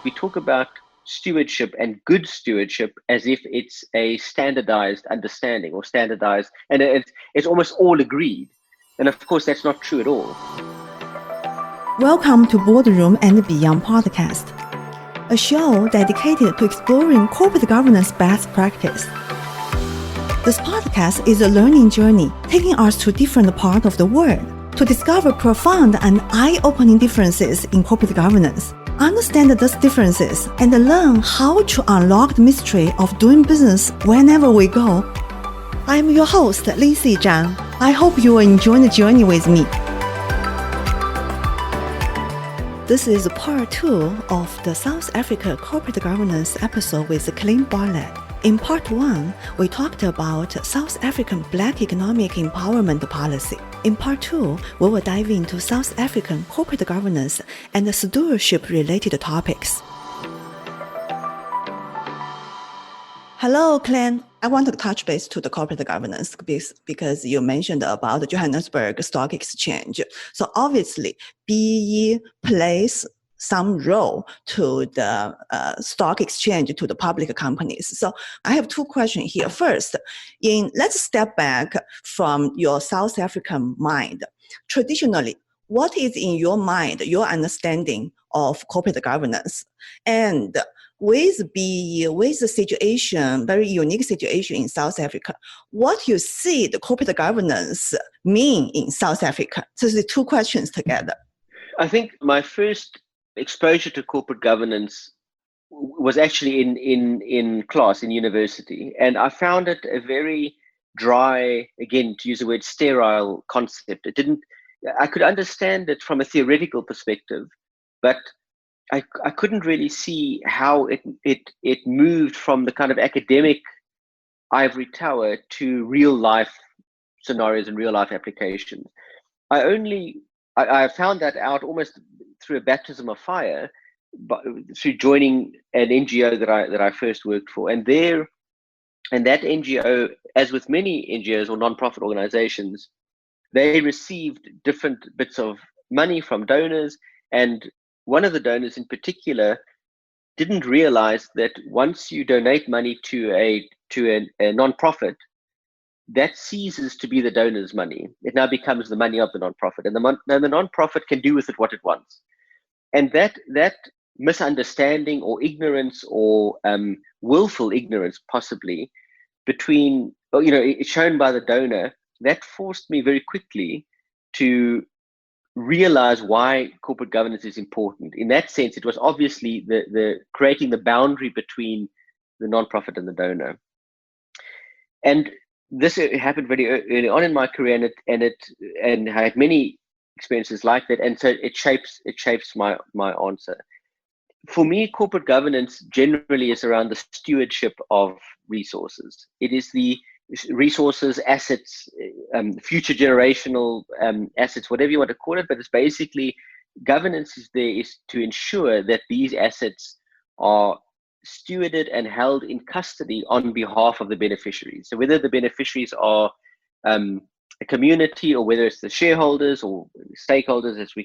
we talk about stewardship and good stewardship as if it's a standardized understanding or standardized, and it's almost all agreed. And of course, that's not true at all. Welcome to Boardroom and Beyond podcast, a show dedicated to exploring corporate governance best practice. This podcast is a learning journey taking us to different parts of the world to discover profound and eye-opening differences in corporate governance, understand those differences, and learn how to unlock the mystery of doing business whenever we go. I'm your host, Lyndsey. I hope you will enjoy the journey with me. This is part 2 of the South Africa corporate governance episode with Clint Bartlett. In part 1, we talked about South African Black economic empowerment policy. In part 2, we will dive into South African corporate governance and stewardship related topics. Hello, Clint. I want to touch base to the corporate governance because you mentioned about the Johannesburg Stock Exchange. So obviously, BE plays some role to the stock exchange, to the public companies. So I have 2 questions here. First, let's step back from your South African mind. Traditionally, what is in your mind, your understanding of corporate governance? And with BE, with the situation, very unique situation in South Africa, what you see the corporate governance mean in South Africa? So the 2 questions together. I think my first exposure to corporate governance was actually in class, in university. And I found it a very dry, again, to use the word sterile concept. I could understand it from a theoretical perspective, but I couldn't really see how it moved from the kind of academic ivory tower to real life scenarios and real life applications. I found that out almost through a baptism of fire, but through joining an NGO that I first worked for. And that NGO, as with many NGOs or non-profit organizations, they received different bits of money from donors, and one of the donors in particular didn't realize that once you donate money to a non-profit, that ceases to be the donor's money. It now becomes the money of the non-profit, and the non-profit can do with it what it wants. And that misunderstanding or ignorance or willful ignorance, possibly, shown by the donor, that forced me very quickly to realize why corporate governance is important. In that sense, it was obviously the creating the boundary between the non-profit and the donor. And this happened very early on in my career, and I had many experiences like that, and so it shapes my answer. For me, corporate governance generally is around the stewardship of resources. It is the resources, assets, future generational assets, whatever you want to call it, but it's basically governance is to ensure that these assets are stewarded and held in custody on behalf of the beneficiaries. So whether the beneficiaries are a community, or whether it's the shareholders or stakeholders, as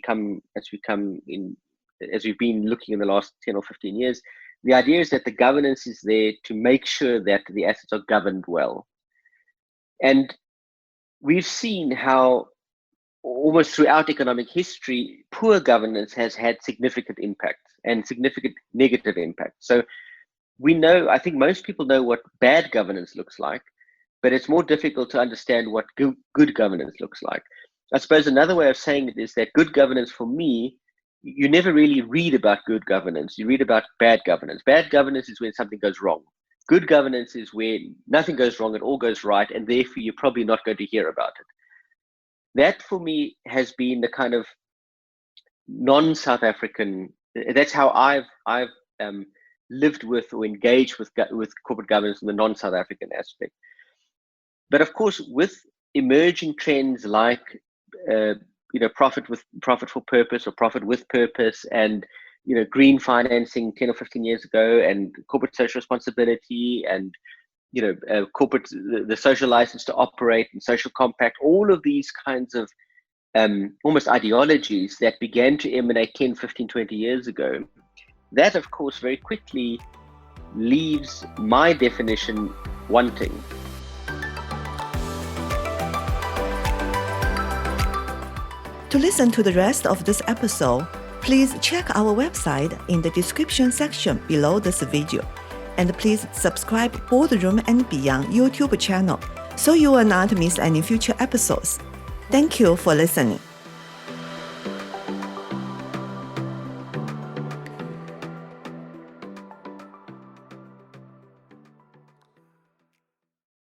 we've been looking in the last 10 or 15 years, the idea is that the governance is there to make sure that the assets are governed well. And we've seen how almost throughout economic history, poor governance has had significant impact and significant negative impact. So I think most people know what bad governance looks like, but it's more difficult to understand what good governance looks like. I suppose another way of saying it is that good governance, for me, you never really read about good governance. You read about bad governance. Bad governance is when something goes wrong. Good governance is where nothing goes wrong, it all goes right, and therefore you're probably not going to hear about it. That, for me, has been the kind of non-South African. That's how I've lived with or engaged with corporate governance in the non-South African aspect. But of course, with emerging trends like profit for purpose or profit with purpose, and green financing 10 or 15 years ago, and corporate social responsibility, and corporate the social license to operate and social compact, all of these kinds of almost ideologies that began to emanate 10, 15, 20 years ago that of course very quickly leaves my definition wanting. To listen to the rest of this episode, please check our website in the description section below this video. And please subscribe Boardroom and Beyond YouTube channel so you will not miss any future episodes. Thank you for listening.